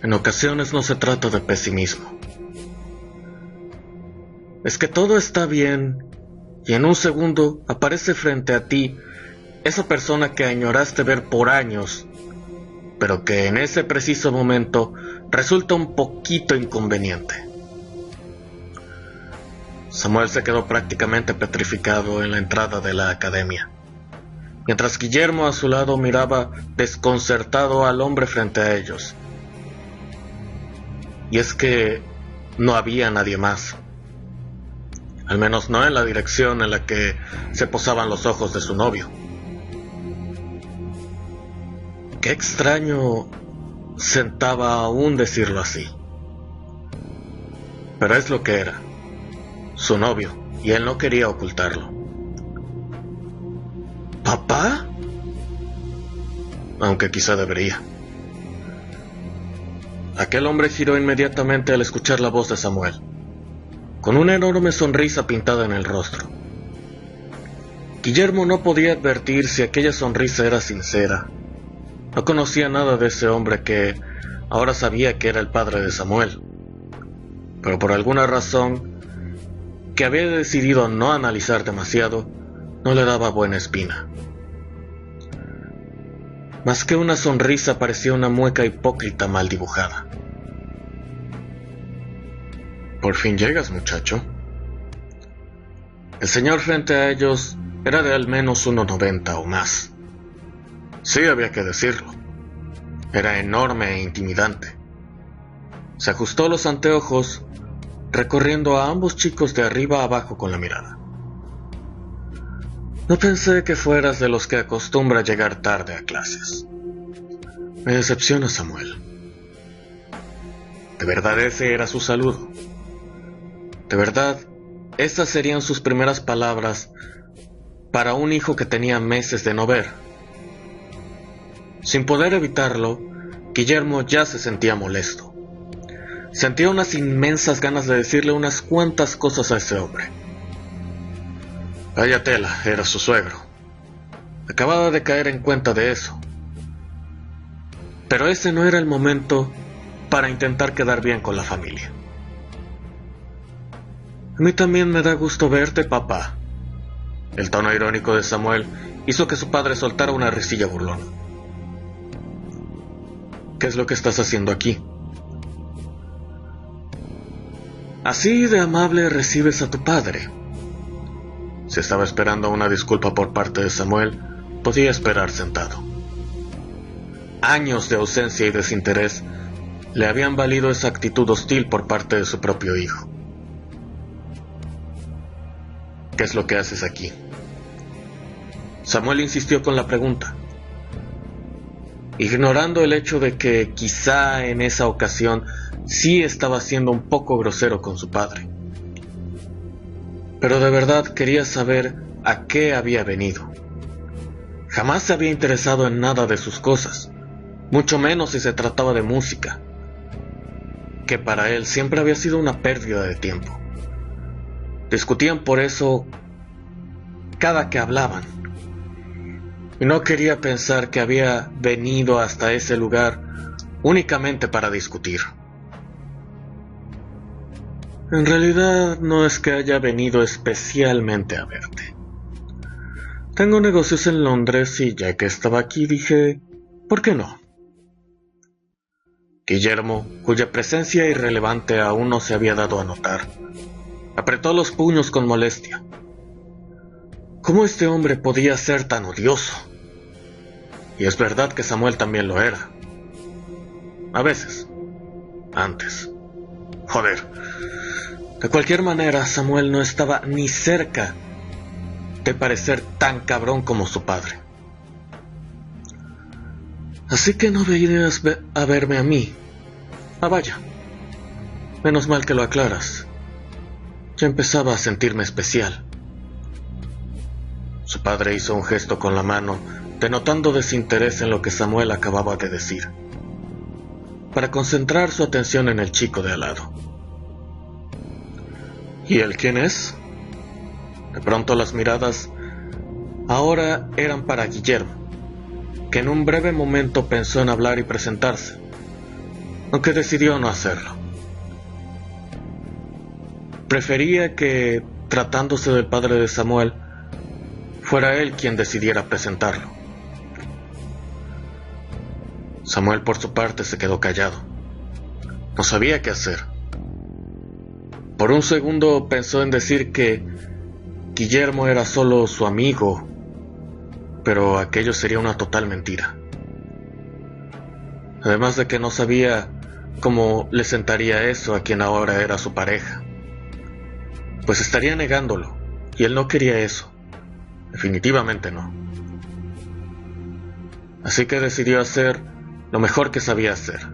En ocasiones no se trata de pesimismo. Es que todo está bien y en un segundo aparece frente a ti esa persona que añoraste ver por años, pero que en ese preciso momento resulta un poquito inconveniente. Samuel se quedó prácticamente petrificado en la entrada de la academia, mientras Guillermo a su lado miraba desconcertado al hombre frente a ellos. Y es que no había nadie más, al menos no en la dirección en la que se posaban los ojos de su novio. Qué extraño sentaba aún decirlo así, pero es lo que era, su novio, y él no quería ocultarlo. ¿Papá? Aunque quizá debería. Aquel hombre giró inmediatamente al escuchar la voz de Samuel, con una enorme sonrisa pintada en el rostro. Guillermo no podía advertir si aquella sonrisa era sincera. No conocía nada de ese hombre que ahora sabía que era el padre de Samuel, pero por alguna razón que había decidido no analizar demasiado, no le daba buena espina. Más que una sonrisa parecía una mueca hipócrita mal dibujada. «Por fin llegas, muchacho». El señor frente a ellos era de al menos 1,90 o más. Sí, había que decirlo. Era enorme e intimidante. Se ajustó los anteojos, recorriendo a ambos chicos de arriba a abajo con la mirada. «No pensé que fueras de los que acostumbra llegar tarde a clases. Me decepciona, Samuel». De verdad ese era su saludo. De verdad, estas serían sus primeras palabras para un hijo que tenía meses de no ver. Sin poder evitarlo, Guillermo ya se sentía molesto. Sentía unas inmensas ganas de decirle unas cuantas cosas a ese hombre. Vaya tela, era su suegro. Acababa de caer en cuenta de eso. Pero ese no era el momento para intentar quedar bien con la familia. A mí también me da gusto verte, papá. El tono irónico de Samuel hizo que su padre soltara una risilla burlona. ¿Qué es lo que estás haciendo aquí? Así de amable recibes a tu padre. Si estaba esperando una disculpa por parte de Samuel, podía esperar sentado. Años de ausencia y desinterés le habían valido esa actitud hostil por parte de su propio hijo. ¿Qué es lo que haces aquí? Samuel insistió con la pregunta, ignorando el hecho de que quizá en esa ocasión sí estaba siendo un poco grosero con su padre. Pero de verdad quería saber a qué había venido. Jamás se había interesado en nada de sus cosas, mucho menos si se trataba de música, que para él siempre había sido una pérdida de tiempo. Discutían por eso cada que hablaban, y no quería pensar que había venido hasta ese lugar únicamente para discutir. En realidad no es que haya venido especialmente a verte. Tengo negocios en Londres y ya que estaba aquí dije, ¿por qué no? Guillermo, cuya presencia irrelevante aún no se había dado a notar, apretó los puños con molestia. ¿Cómo este hombre podía ser tan odioso? Y es verdad que Samuel también lo era. A veces. Antes. Joder. De cualquier manera, Samuel no estaba ni cerca de parecer tan cabrón como su padre. Así que no venías a verme a mí. Ah, vaya. Menos mal que lo aclaras. Ya empezaba a sentirme especial. Su padre hizo un gesto con la mano, denotando desinterés en lo que Samuel acababa de decir, para concentrar su atención en el chico de al lado. ¿Y él quién es? De pronto las miradas ahora eran para Guillermo, que en un breve momento pensó en hablar y presentarse, aunque decidió no hacerlo. Prefería que, tratándose del padre de Samuel, fuera él quien decidiera presentarlo. Samuel, por su parte, se quedó callado. No sabía qué hacer. Por un segundo pensó en decir que Guillermo era solo su amigo, pero aquello sería una total mentira. Además de que no sabía cómo le sentaría eso a quien ahora era su pareja, pues estaría negándolo, y él no quería eso. Definitivamente no. Así que decidió hacer lo mejor que sabía hacer: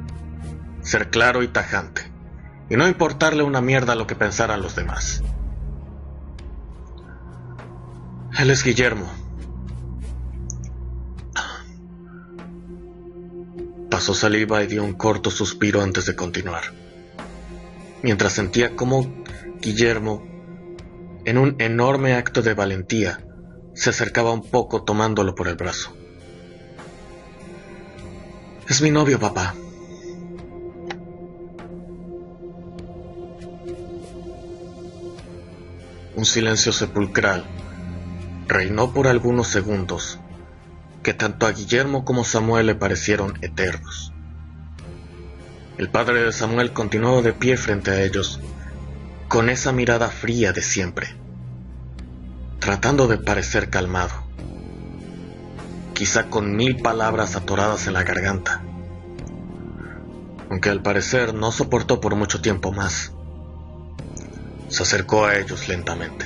ser claro y tajante, y no importarle una mierda lo que pensaran los demás. Él es Guillermo. Pasó saliva y dio un corto suspiro antes de continuar, mientras sentía cómo Guillermo, en un enorme acto de valentía, se acercaba un poco tomándolo por el brazo. Es mi novio, papá. Un silencio sepulcral reinó por algunos segundos, que tanto a Guillermo como Samuel le parecieron eternos. El padre de Samuel continuaba de pie frente a ellos, con esa mirada fría de siempre, tratando de parecer calmado, quizá con 1000 palabras atoradas en la garganta, aunque al parecer no soportó por mucho tiempo más. Se acercó a ellos lentamente.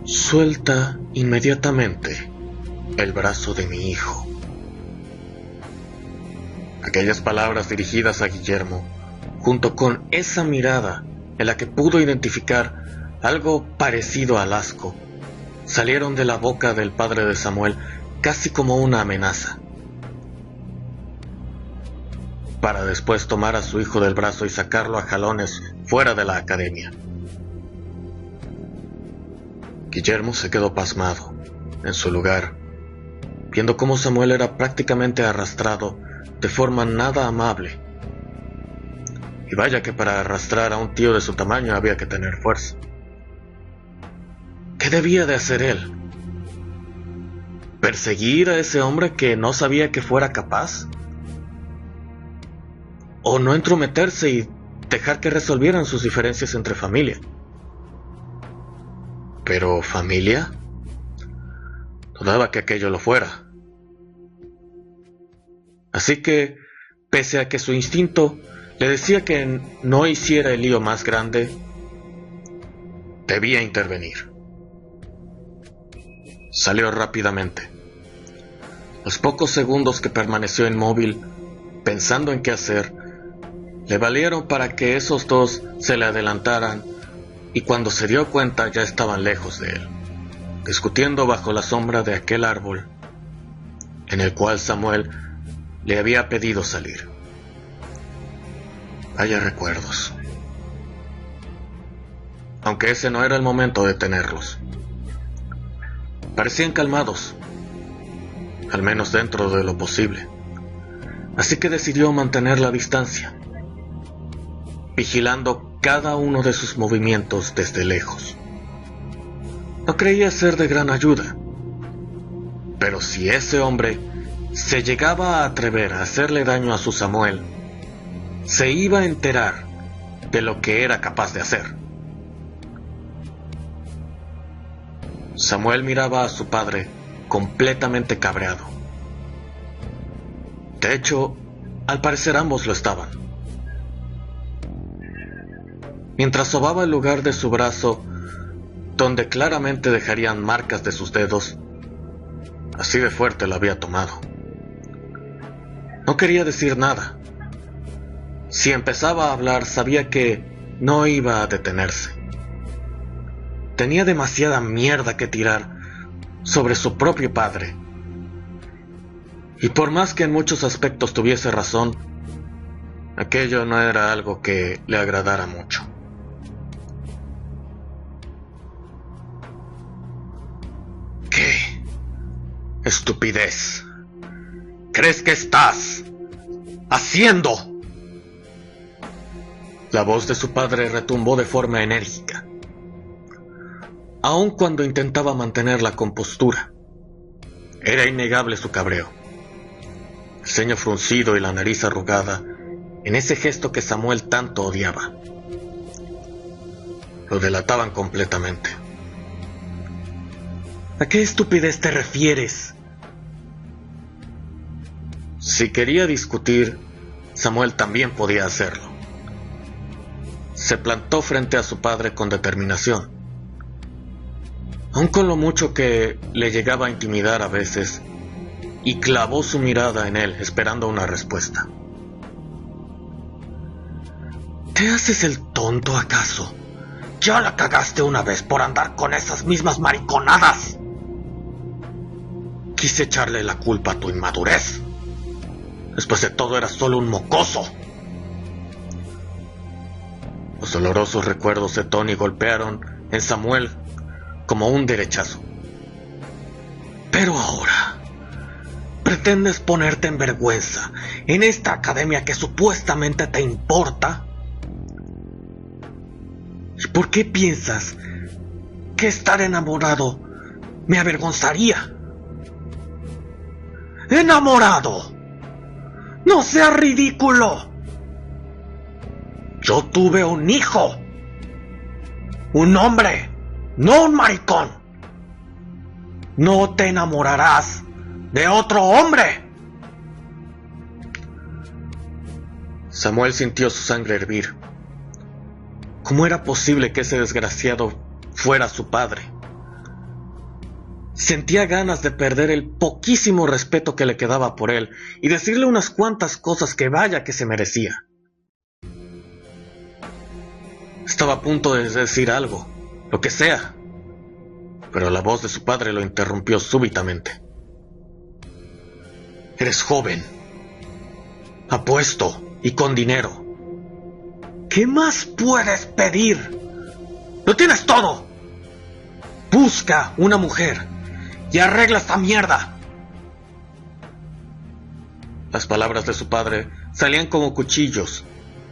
Suelta inmediatamente el brazo de mi hijo. Aquellas palabras dirigidas a Guillermo, junto con esa mirada en la que pudo identificar algo parecido al asco, salieron de la boca del padre de Samuel casi como una amenaza, para después tomar a su hijo del brazo y sacarlo a jalones fuera de la academia. Guillermo se quedó pasmado en su lugar, viendo cómo Samuel era prácticamente arrastrado de forma nada amable. Y vaya que para arrastrar a un tío de su tamaño había que tener fuerza. ¿Qué debía de hacer él? ¿Perseguir a ese hombre que no sabía que fuera capaz? ¿O no entrometerse y dejar que resolvieran sus diferencias entre familia? ¿Pero familia? Dudaba que aquello lo fuera. Así que, pese a que su instinto le decía que no hiciera el lío más grande, debía intervenir. Salió rápidamente. Los pocos segundos que permaneció inmóvil, pensando en qué hacer, le valieron para que esos dos se le adelantaran, y cuando se dio cuenta ya estaban lejos de él, discutiendo bajo la sombra de aquel árbol en el cual Samuel le había pedido salir. Vaya recuerdos. Aunque ese no era el momento de tenerlos. Parecían calmados, al menos dentro de lo posible. Así que decidió mantener la distancia, vigilando cada uno de sus movimientos desde lejos. No creía ser de gran ayuda, pero si ese hombre se llegaba a atrever a hacerle daño a su Samuel, se iba a enterar de lo que era capaz de hacer. Samuel miraba a su padre completamente cabreado. De hecho, al parecer ambos lo estaban. Mientras sobaba el lugar de su brazo, donde claramente dejarían marcas de sus dedos, así de fuerte lo había tomado. No quería decir nada. Si empezaba a hablar, sabía que no iba a detenerse. Tenía demasiada mierda que tirar sobre su propio padre. Y por más que en muchos aspectos tuviese razón, aquello no era algo que le agradara mucho. ¡Qué estupidez! ¿Crees que estás haciendo? La voz de su padre retumbó de forma enérgica, aun cuando intentaba mantener la compostura. Era innegable su cabreo, el ceño fruncido y la nariz arrugada en ese gesto que Samuel tanto odiaba. Lo delataban completamente. ¿A qué estupidez te refieres? Si quería discutir, Samuel también podía hacerlo. Se plantó frente a su padre con determinación. Aun con lo mucho que le llegaba a intimidar a veces, y clavó su mirada en él, esperando una respuesta. ¿Te haces el tonto acaso? Ya la cagaste una vez por andar con esas mismas mariconadas. Quise echarle la culpa a tu inmadurez. Después de todo eras solo un mocoso. Los dolorosos recuerdos de Tony golpearon en Samuel como un derechazo. Pero ahora pretendes ponerte en vergüenza en esta academia que supuestamente te importa. ¿Y por qué piensas que estar enamorado me avergonzaría? ¡Enamorado! ¡No seas ridículo! Yo tuve un hijo. Un hombre, no un maricón. No te enamorarás de otro hombre. Samuel sintió su sangre hervir. ¿Cómo era posible que ese desgraciado fuera su padre? Sentía ganas de perder el poquísimo respeto que le quedaba por él y decirle unas cuantas cosas que vaya que se merecía. Estaba a punto de decir algo, lo que sea, pero la voz de su padre lo interrumpió súbitamente. Eres joven, apuesto y con dinero. ¿Qué más puedes pedir? ¡Lo tienes todo! Busca una mujer y arregla esta mierda. Las palabras de su padre salían como cuchillos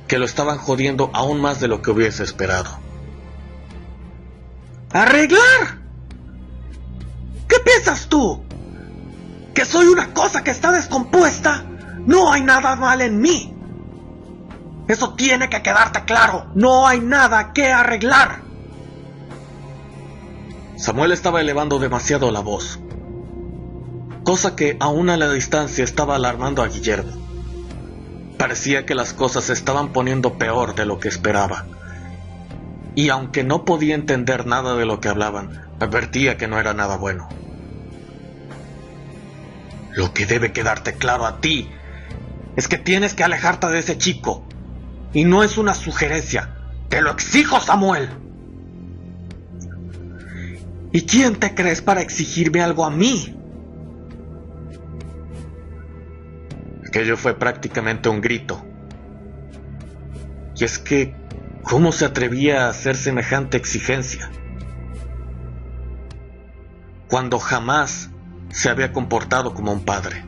que lo estaban jodiendo aún más de lo que hubiese esperado. ¿Arreglar? ¿Qué piensas tú? ¿Que soy una cosa que está descompuesta? No hay nada mal en mí. Eso tiene que quedarte claro. No hay nada que arreglar. Samuel estaba elevando demasiado la voz, cosa que aún a la distancia estaba alarmando a Guillermo. Parecía que las cosas se estaban poniendo peor de lo que esperaba, y aunque no podía entender nada de lo que hablaban, advertía que no era nada bueno. Lo que debe quedarte claro a ti es que tienes que alejarte de ese chico, y no es una sugerencia, te lo exijo, Samuel. ¿Y quién te crees para exigirme algo a mí? Aquello fue prácticamente un grito. Y es que, ¿cómo se atrevía a hacer semejante exigencia? Cuando jamás se había comportado como un padre.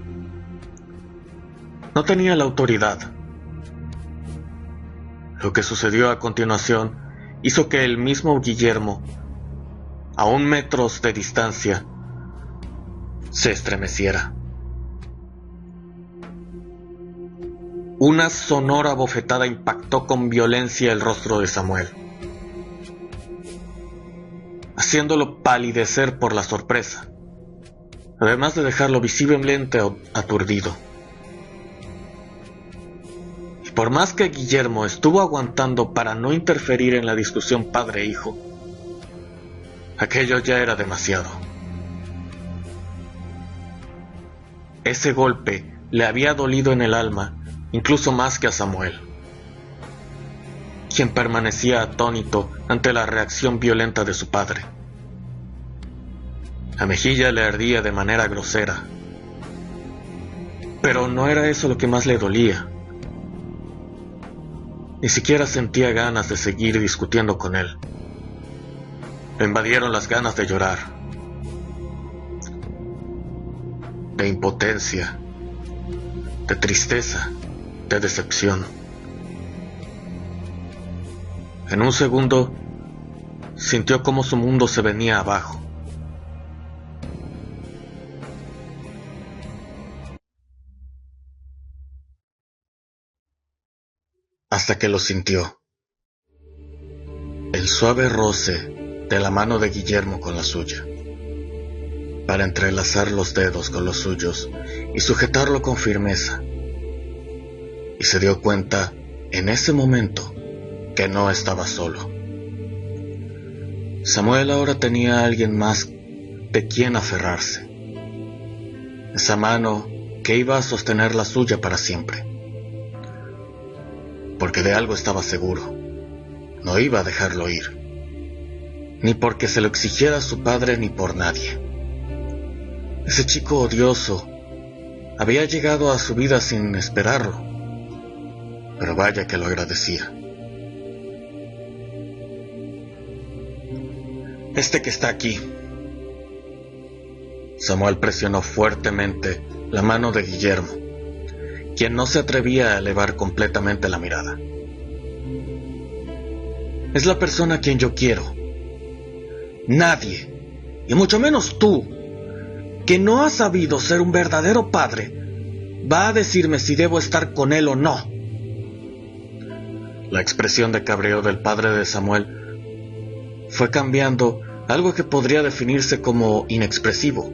No tenía la autoridad. Lo que sucedió a continuación hizo que el mismo Guillermo, a 1 metro de distancia, se estremeciera. Una sonora bofetada impactó con violencia el rostro de Samuel, haciéndolo palidecer por la sorpresa, además de dejarlo visiblemente aturdido. Y por más que Guillermo estuvo aguantando para no interferir en la discusión padre-hijo, aquello ya era demasiado. Ese golpe le había dolido en el alma, incluso más que a Samuel, quien permanecía atónito ante la reacción violenta de su padre. La mejilla le ardía de manera grosera, pero no era eso lo que más le dolía. Ni siquiera sentía ganas de seguir discutiendo con él. Le invadieron las ganas de llorar, de impotencia, de tristeza de decepción. En un segundo, sintió cómo su mundo se venía abajo. Hasta que lo sintió. El suave roce de la mano de Guillermo con la suya, para entrelazar los dedos con los suyos y sujetarlo con firmeza. Y se dio cuenta en ese momento que no estaba solo. Samuel ahora tenía a alguien más de quien aferrarse. Esa mano que iba a sostener la suya para siempre. Porque de algo estaba seguro. No iba a dejarlo ir. Ni porque se lo exigiera su padre ni por nadie. Ese chico odioso había llegado a su vida sin esperarlo. Pero vaya que lo agradecía. Este que está aquí. Samuel presionó fuertemente la mano de Guillermo, quien no se atrevía a elevar completamente la mirada. Es la persona a quien yo quiero. Nadie, y mucho menos tú, que no has sabido ser un verdadero padre, va a decirme si debo estar con él o no. La expresión de cabreo del padre de Samuel fue cambiando a algo que podría definirse como inexpresivo.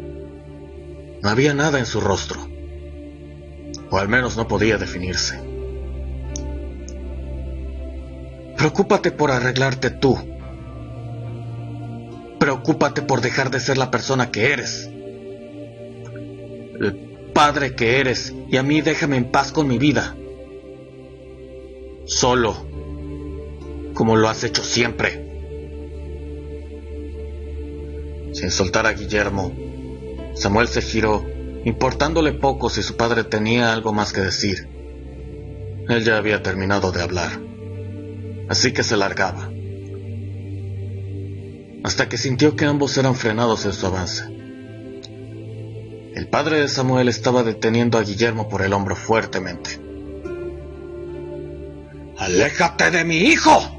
No había nada en su rostro, o al menos no podía definirse. Preocúpate por arreglarte tú. Preocúpate por dejar de ser la persona que eres, el padre que eres, y a mí déjame en paz con mi vida. Solo, como lo has hecho siempre. Sin soltar a Guillermo, Samuel se giró, importándole poco si su padre tenía algo más que decir. Él ya había terminado de hablar, así que se largaba, hasta que sintió que ambos eran frenados en su avance. El padre de Samuel estaba deteniendo a Guillermo por el hombro fuertemente. ¡Aléjate de mi hijo!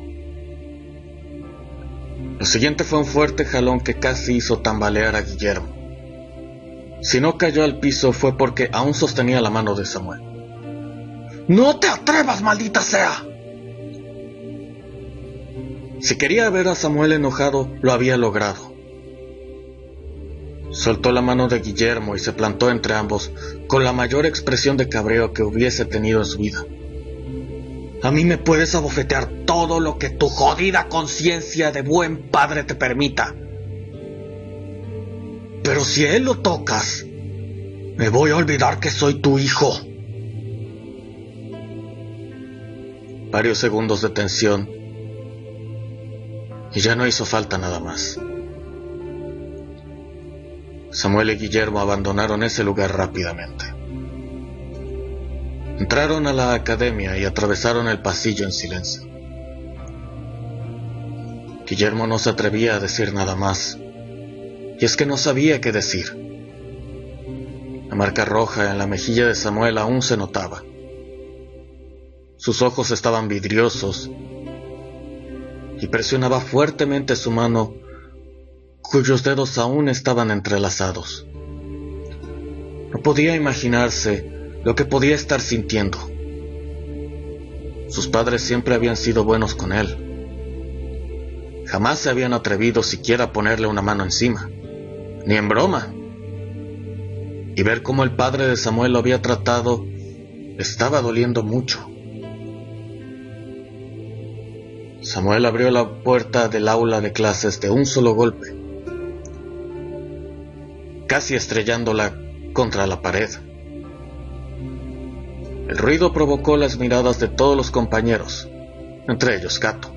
Lo siguiente fue un fuerte jalón que casi hizo tambalear a Guillermo. Si no cayó al piso fue porque aún sostenía la mano de Samuel. ¡No te atrevas, maldita sea! Si quería ver a Samuel enojado, lo había logrado. Soltó la mano de Guillermo y se plantó entre ambos con la mayor expresión de cabreo que hubiese tenido en su vida. A mí me puedes abofetear todo lo que tu jodida conciencia de buen padre te permita. Pero si a él lo tocas, me voy a olvidar que soy tu hijo. Varios segundos de tensión y ya no hizo falta nada más. Samuel y Guillermo abandonaron ese lugar rápidamente. Entraron a la academia y atravesaron el pasillo en silencio. Guillermo no se atrevía a decir nada más, y es que no sabía qué decir. La marca roja en la mejilla de Samuel aún se notaba. Sus ojos estaban vidriosos, y presionaba fuertemente su mano, cuyos dedos aún estaban entrelazados. No podía imaginarse lo que podía estar sintiendo. Sus padres siempre habían sido buenos con él. Jamás se habían atrevido siquiera a ponerle una mano encima, ni en broma. Y ver cómo el padre de Samuel lo había tratado estaba doliendo mucho. Samuel abrió la puerta del aula de clases de un solo golpe, casi estrellándola contra la pared. El ruido provocó las miradas de todos los compañeros, entre ellos Kato,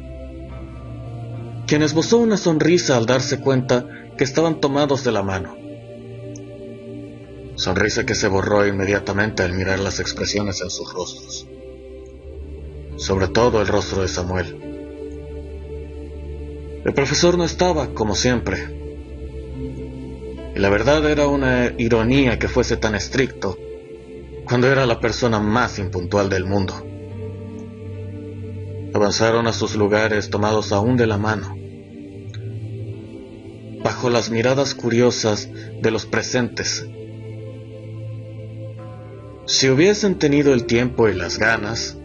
quien esbozó una sonrisa al darse cuenta que estaban tomados de la mano. Sonrisa que se borró inmediatamente al mirar las expresiones en sus rostros, sobre todo el rostro de Samuel. El profesor no estaba, como siempre, y la verdad era una ironía que fuese tan estricto cuando era la persona más impuntual del mundo. Avanzaron a sus lugares tomados aún de la mano, bajo las miradas curiosas de los presentes. Si hubiesen tenido el tiempo y las ganas,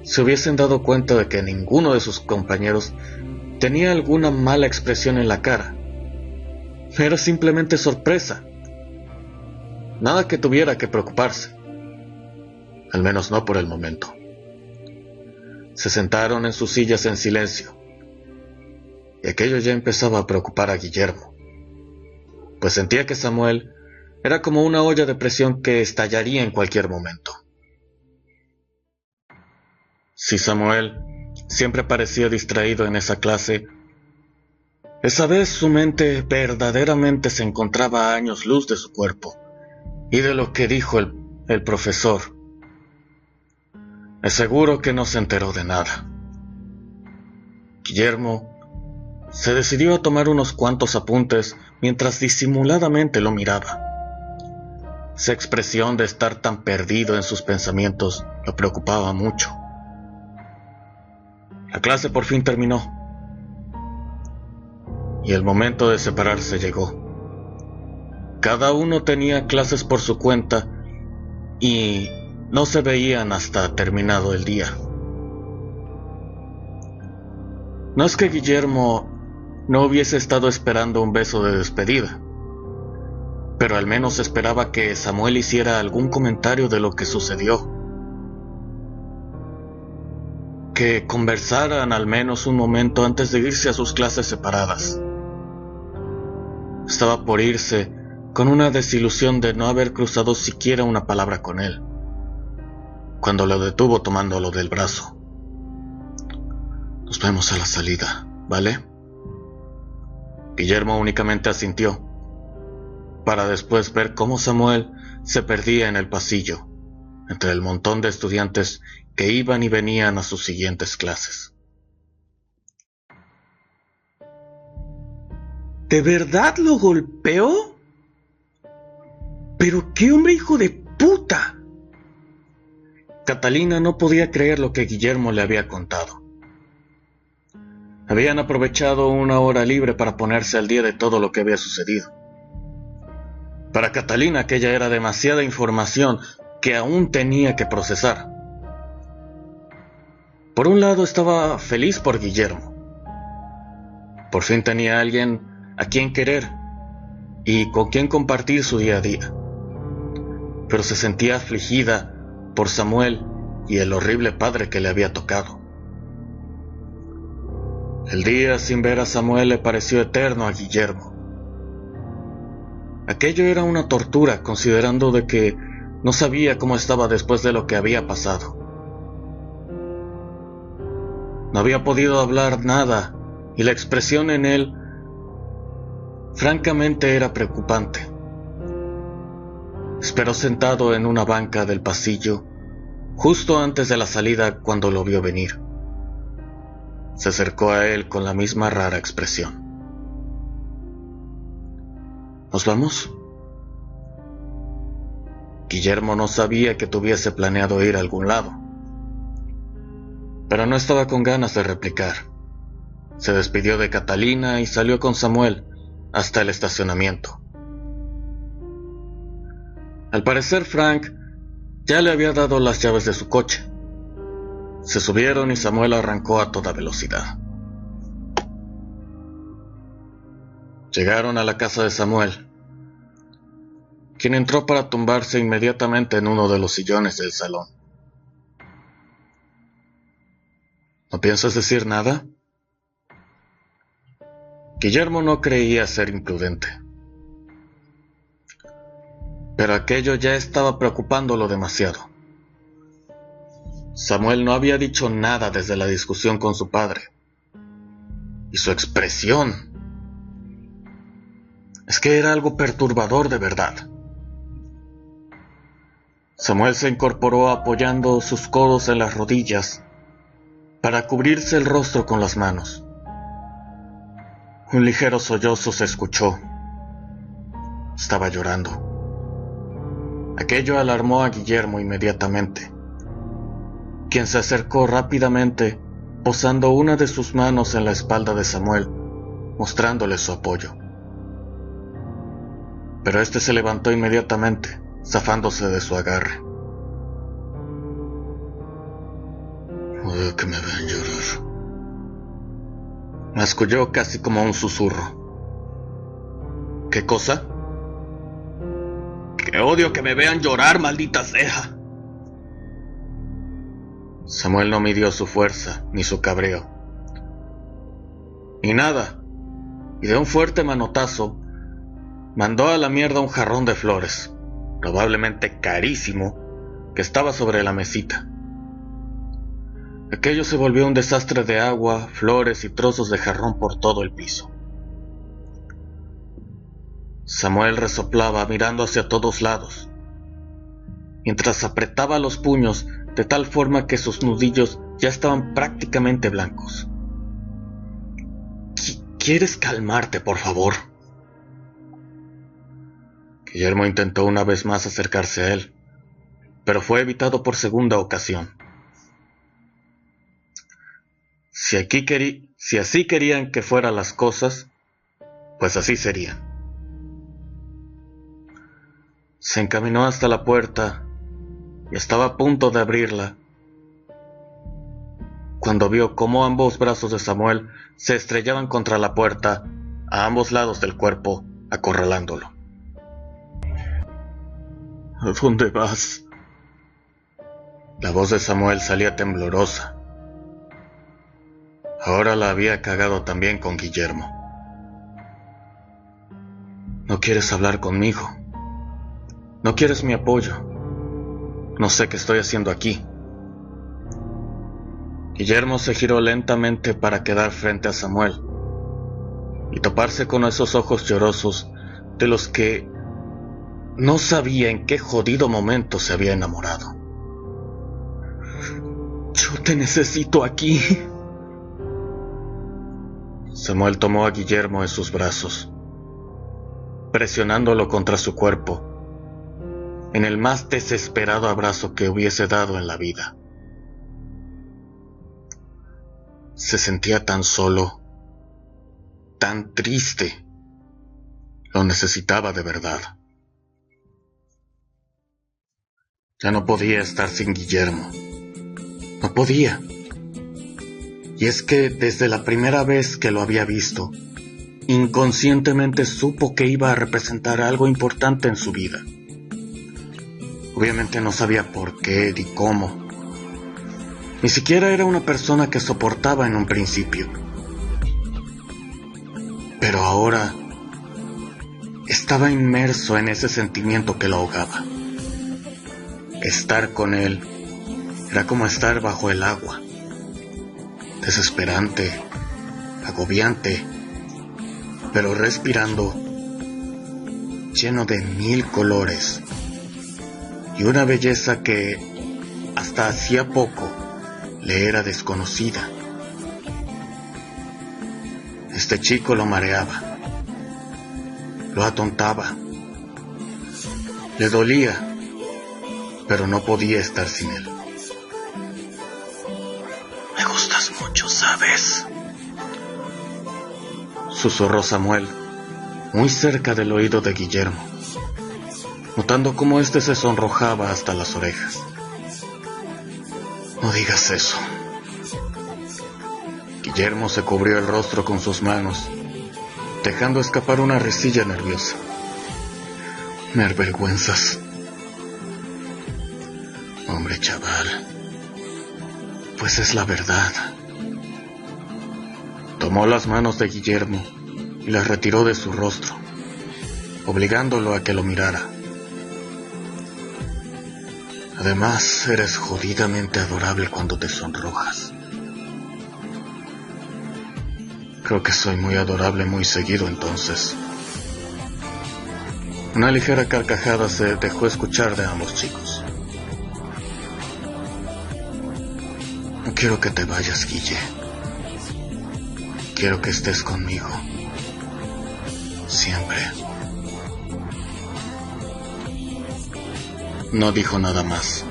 se hubiesen dado cuenta de que ninguno de sus compañeros tenía alguna mala expresión en la cara. Era simplemente sorpresa. Nada que tuviera que preocuparse. Al menos no por el momento. Se sentaron en sus sillas en silencio. Y aquello ya empezaba a preocupar a Guillermo, pues sentía que Samuel era como una olla de presión que estallaría en cualquier momento. Si Samuel siempre parecía distraído en esa clase, esa vez su mente verdaderamente se encontraba a años luz de su cuerpo y de lo que dijo el profesor. Es seguro que no se enteró de nada. Guillermo se decidió a tomar unos cuantos apuntes mientras disimuladamente lo miraba. Esa expresión de estar tan perdido en sus pensamientos lo preocupaba mucho. La clase por fin terminó y el momento de separarse llegó. Cada uno tenía clases por su cuenta y no se veían hasta terminado el día. No es que Guillermo no hubiese estado esperando un beso de despedida, pero al menos esperaba que Samuel hiciera algún comentario de lo que sucedió. Que conversaran al menos un momento antes de irse a sus clases separadas. Estaba por irse con una desilusión de no haber cruzado siquiera una palabra con él, cuando lo detuvo tomándolo del brazo. Nos vemos a la salida, ¿vale? Guillermo únicamente asintió, para después ver cómo Samuel se perdía en el pasillo, entre el montón de estudiantes que iban y venían a sus siguientes clases. ¿De verdad lo golpeó? ¡Pero qué hombre hijo de puta! Catalina no podía creer lo que Guillermo le había contado. Habían aprovechado una hora libre para ponerse al día de todo lo que había sucedido. Para Catalina aquella era demasiada información que aún tenía que procesar. Por un lado estaba feliz por Guillermo. Por fin tenía a alguien a quien querer y con quien compartir su día a día. Pero se sentía afligida por Samuel y el horrible padre que le había tocado. El día sin ver a Samuel le pareció eterno a Guillermo. Aquello era una tortura, considerando de que no sabía cómo estaba después de lo que había pasado. No había podido hablar nada y la expresión en él francamente era preocupante. Esperó sentado en una banca del pasillo justo antes de la salida cuando lo vio venir. Se acercó a él con la misma rara expresión. ¿Nos vamos? Guillermo no sabía que tuviese planeado ir a algún lado, pero no estaba con ganas de replicar. Se despidió de Catalina y salió con Samuel hasta el estacionamiento. Al parecer Frank ya le había dado las llaves de su coche. Se subieron y Samuel arrancó a toda velocidad. Llegaron a la casa de Samuel, quien entró para tumbarse inmediatamente en uno de los sillones del salón. ¿No piensas decir nada? Guillermo no creía ser imprudente, pero aquello ya estaba preocupándolo demasiado. Samuel no había dicho nada desde la discusión con su padre. Y su expresión, es que era algo perturbador de verdad. Samuel se incorporó apoyando sus codos en las rodillas para cubrirse el rostro con las manos. Un ligero sollozo se escuchó. Estaba llorando. Aquello alarmó a Guillermo inmediatamente, quien se acercó rápidamente, posando una de sus manos en la espalda de Samuel, mostrándole su apoyo. Pero este se levantó inmediatamente, zafándose de su agarre. Odio que me vean llorar, masculló casi como un susurro. ¿Qué cosa? Que odio que me vean llorar, maldita sea. Samuel no midió su fuerza ni su cabreo. Ni nada, y de un fuerte manotazo mandó a la mierda un jarrón de flores, probablemente carísimo, que estaba sobre la mesita. Aquello se volvió un desastre de agua, flores y trozos de jarrón por todo el piso. Samuel resoplaba mirando hacia todos lados, mientras apretaba los puños de tal forma que sus nudillos ya estaban prácticamente blancos. ¿Quieres calmarte, por favor? Guillermo intentó una vez más acercarse a él, pero fue evitado por segunda ocasión. Si así querían que fueran las cosas, pues así serían. Se encaminó hasta la puerta y estaba a punto de abrirla cuando vio cómo ambos brazos de Samuel se estrellaban contra la puerta a ambos lados del cuerpo, acorralándolo. ¿A dónde vas? La voz de Samuel salía temblorosa. Ahora la había cagado también con Guillermo. ¿No quieres hablar conmigo? ¿No quieres mi apoyo? No sé qué estoy haciendo aquí. Guillermo se giró lentamente para quedar frente a Samuel y toparse con esos ojos llorosos de los que no sabía en qué jodido momento se había enamorado. Yo te necesito aquí. Samuel tomó a Guillermo en sus brazos, presionándolo contra su cuerpo, en el más desesperado abrazo que hubiese dado en la vida. Se sentía tan solo, tan triste. Lo necesitaba de verdad. Ya no podía estar sin Guillermo. No podía. Y es que desde la primera vez que lo había visto, inconscientemente supo que iba a representar algo importante en su vida. Obviamente no sabía por qué ni cómo. Ni siquiera era una persona que soportaba en un principio. Pero ahora estaba inmerso en ese sentimiento que lo ahogaba. Estar con él era como estar bajo el agua. Desesperante, agobiante, pero respirando, lleno de 1000 colores y una belleza que hasta hacía poco le era desconocida. Este chico lo mareaba, lo atontaba, le dolía, pero no podía estar sin él. Me gustas mucho, ¿sabes? Susurró Samuel, muy cerca del oído de Guillermo, notando cómo éste se sonrojaba hasta las orejas. No digas eso. Guillermo se cubrió el rostro con sus manos, dejando escapar una risilla nerviosa. Me avergüenzas. Hombre, chaval, pues es la verdad. Tomó las manos de Guillermo y las retiró de su rostro, obligándolo a que lo mirara. Además, eres jodidamente adorable cuando te sonrojas. Creo que soy muy adorable muy seguido entonces. Una ligera carcajada se dejó escuchar de ambos chicos. No quiero que te vayas, Guille. Quiero que estés conmigo. Siempre. no dijo nada más.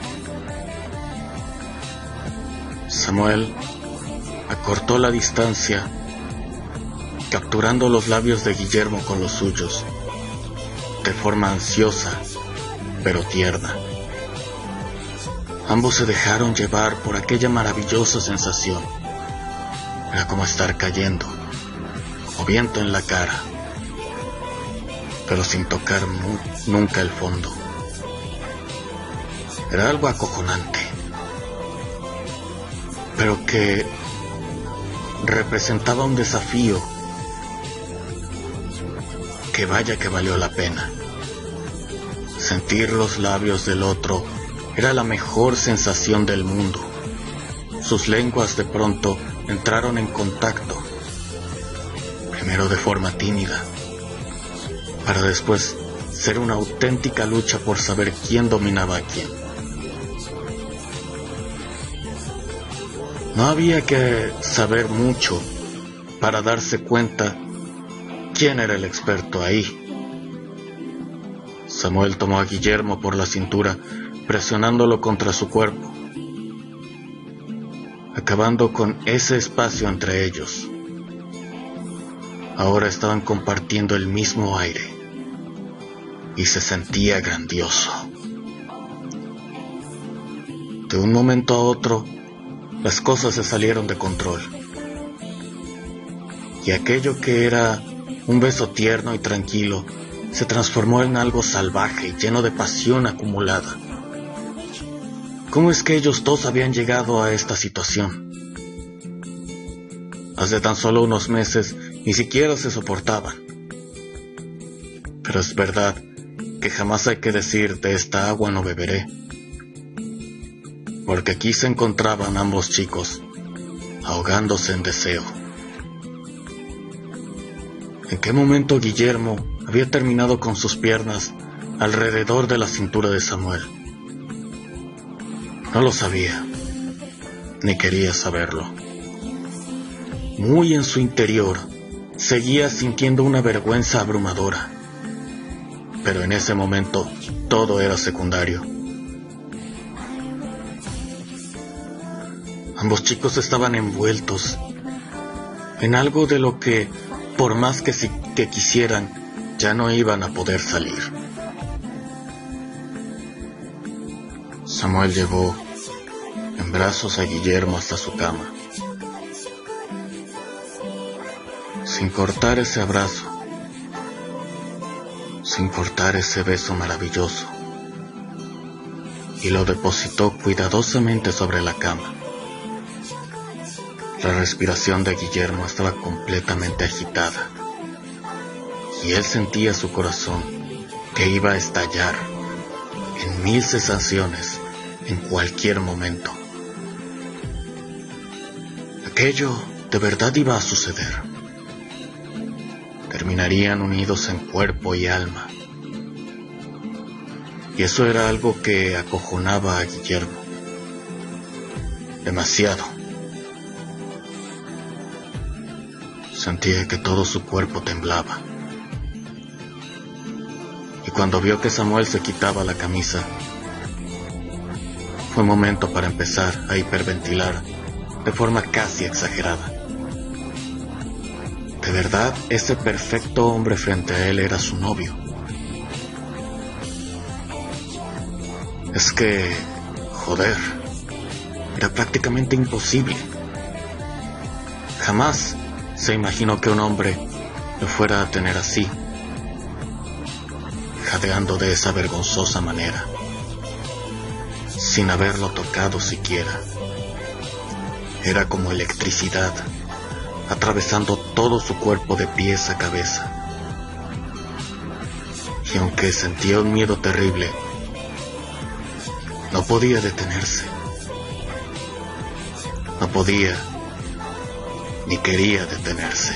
Samuel acortó la distancia, capturando los labios de Guillermo con los suyos, de forma ansiosa, pero tierna. Ambos se dejaron llevar por aquella maravillosa sensación. Era como estar cayendo, como viento en la cara, pero sin tocar nunca el fondo. Era algo acojonante, pero que representaba un desafío que vaya que valió la pena. Sentir los labios del otro era la mejor sensación del mundo. Sus lenguas de pronto entraron en contacto, primero de forma tímida, para después ser una auténtica lucha por saber quién dominaba a quién. No había que saber mucho para darse cuenta quién era el experto ahí. Samuel tomó a Guillermo por la cintura, presionándolo contra su cuerpo, acabando con ese espacio entre ellos. Ahora estaban compartiendo el mismo aire y se sentía grandioso. De un momento a otro, las cosas se salieron de control, y aquello que era un beso tierno y tranquilo se transformó en algo salvaje y lleno de pasión acumulada. ¿Cómo es que ellos dos habían llegado a esta situación? Hace tan solo unos meses ni siquiera se soportaban. Pero es verdad que jamás hay que decir de esta agua no beberé, porque aquí se encontraban ambos chicos, ahogándose en deseo. ¿En qué momento Guillermo había terminado con sus piernas alrededor de la cintura de Samuel? No lo sabía, ni quería saberlo. Muy en su interior, seguía sintiendo una vergüenza abrumadora, pero en ese momento todo era secundario. Ambos chicos estaban envueltos en algo de lo que, por más que quisieran, ya no iban a poder salir. Samuel llevó en brazos a Guillermo hasta su cama, sin cortar ese abrazo, sin cortar ese beso maravilloso, y lo depositó cuidadosamente sobre la cama. La respiración de Guillermo estaba completamente agitada, y él sentía su corazón que iba a estallar en 1000 sensaciones en cualquier momento. Aquello de verdad iba a suceder. Terminarían unidos en cuerpo y alma. Y eso era algo que acojonaba a Guillermo. Demasiado. Sentía que todo su cuerpo temblaba. Y cuando vio que Samuel se quitaba la camisa, fue momento para empezar a hiperventilar de forma casi exagerada. De verdad, ese perfecto hombre frente a él era su novio. Es que, joder, era prácticamente imposible. Jamás se imaginó que un hombre lo fuera a tener así, jadeando de esa vergonzosa manera, sin haberlo tocado siquiera. Era como electricidad, atravesando todo su cuerpo de pies a cabeza. Y aunque sentía un miedo terrible, no podía detenerse. No podía, ni quería detenerse.